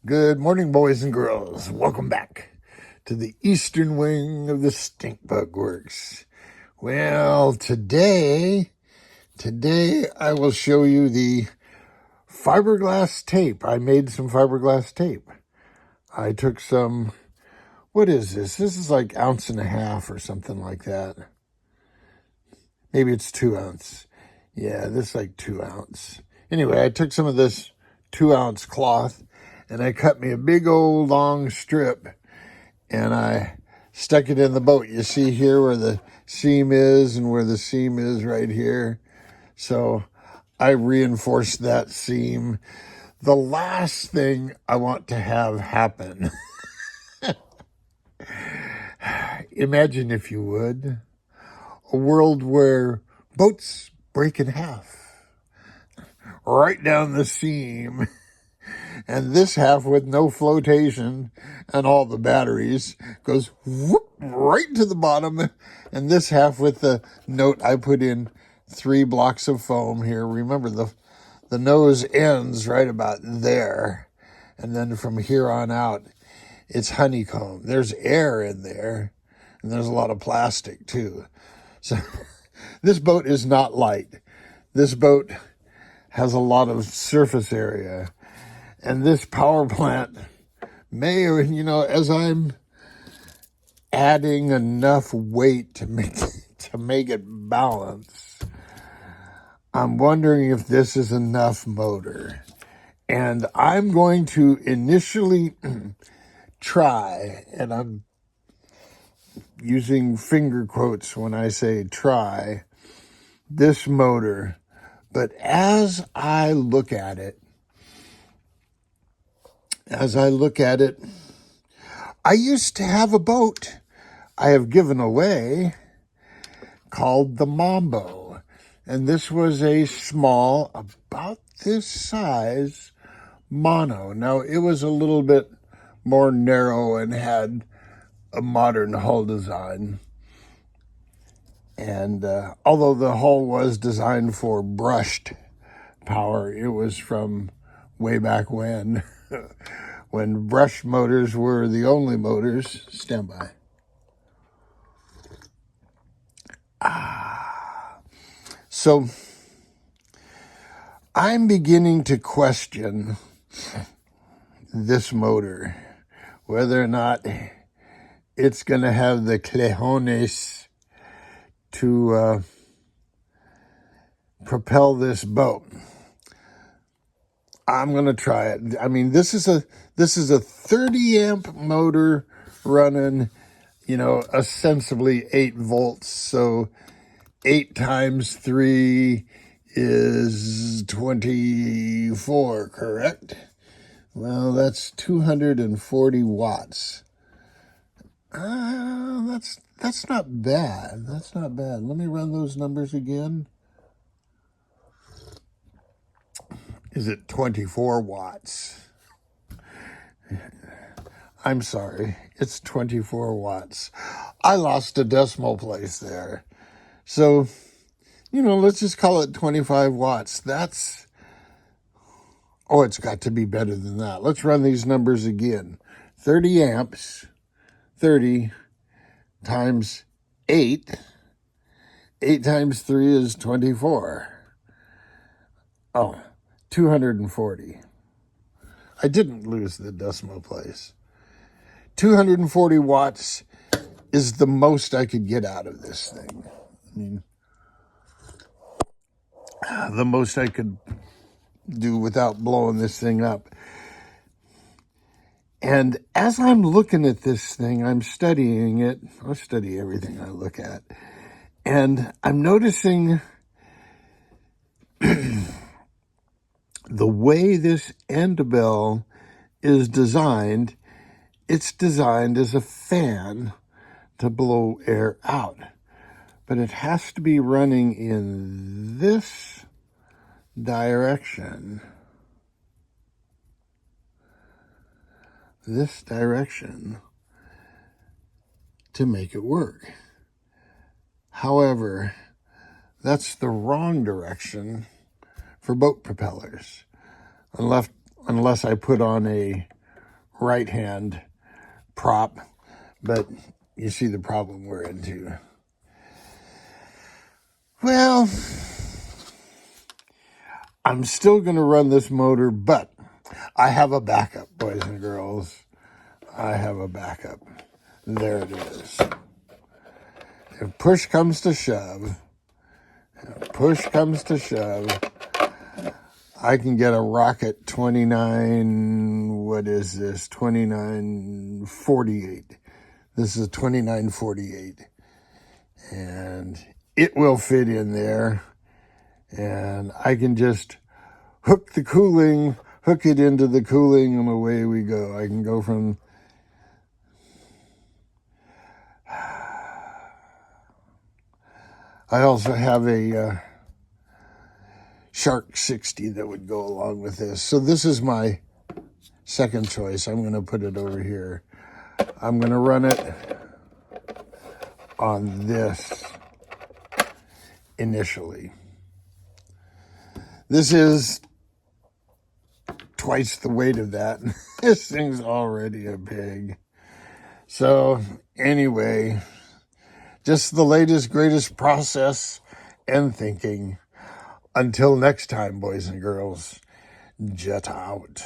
Good morning, boys and girls. Welcome back to the eastern wing of the Stink Bug Works. Well, today I will show you the fiberglass tape. I made some fiberglass tape. I took some, what is this? This is like 1.5 ounces or something like that. Maybe it's 2 ounce. Yeah, this is like 2 ounce. Anyway, I took some of this 2 ounce cloth and I cut me a big old long strip and I stuck it in the boat. You see here where the seam is and where the seam is right here. So I reinforced that seam. The last thing I want to have happen, imagine if you would, a world where boats break in half right down the seam, and this half with no flotation and all the batteries goes whoop right to the bottom, and this half with the note I put in 3 blocks of foam here. Remember, the nose ends right about there, and then from here on out it's honeycomb. There's air in there, and there's a lot of plastic too. So this boat is not light. This boat has a lot of surface area. And this power plant may, as I'm adding enough weight to make it balance, I'm wondering if this is enough motor. And I'm going to initially try, and I'm using finger quotes when I say try, this motor. But as I look at it, I used to have a boat I have given away called the Mambo. And this was a small, about this size, mono. Now, it was a little bit more narrow and had a modern hull design. And although the hull was designed for brushed power, it was from way back when, when brush motors were the only motors. Stand by. So I'm beginning to question this motor, whether or not it's going to have the cojones to propel this boat. I'm going to try it. I mean, this is a 30 amp motor running, ostensibly 8 volts. So 8 times 3 is 24, correct? Well, that's 240 watts. That's not bad. That's not bad. Let me run those numbers again. Is it 24 watts? I'm sorry. It's 24 watts. I lost a decimal place there. So, let's just call it 25 watts. It's got to be better than that. Let's run these numbers again. 30 amps, 30 times 8. 8 times 3 is 24. 240. I didn't lose the decimal place. 240 watts is the most I could get out of this thing. I mean, the most I could do without blowing this thing up. And as I'm looking at this thing, I'm studying it. I study everything I look at. And I'm noticing the way this end bell is designed. It's designed as a fan to blow air out. But it has to be running in this direction. This direction to make it work. However, that's the wrong direction for boat propellers. Unless I put on a right-hand prop, but you see the problem we're into. Well, I'm still going to run this motor, but I have a backup, boys and girls. I have a backup. There it is. If push comes to shove, I can get a Rocket 29, what is this, 2948. This is a 2948. And it will fit in there. And I can just hook it into the cooling, and away we go. I can go from... I also have a Shark 60 that would go along with this. So this is my second choice. I'm going to put it over here. I'm going to run it on this initially. This is twice the weight of that. This thing's already a pig. So anyway, just the latest, greatest process and thinking. Until next time, boys and girls, jet out.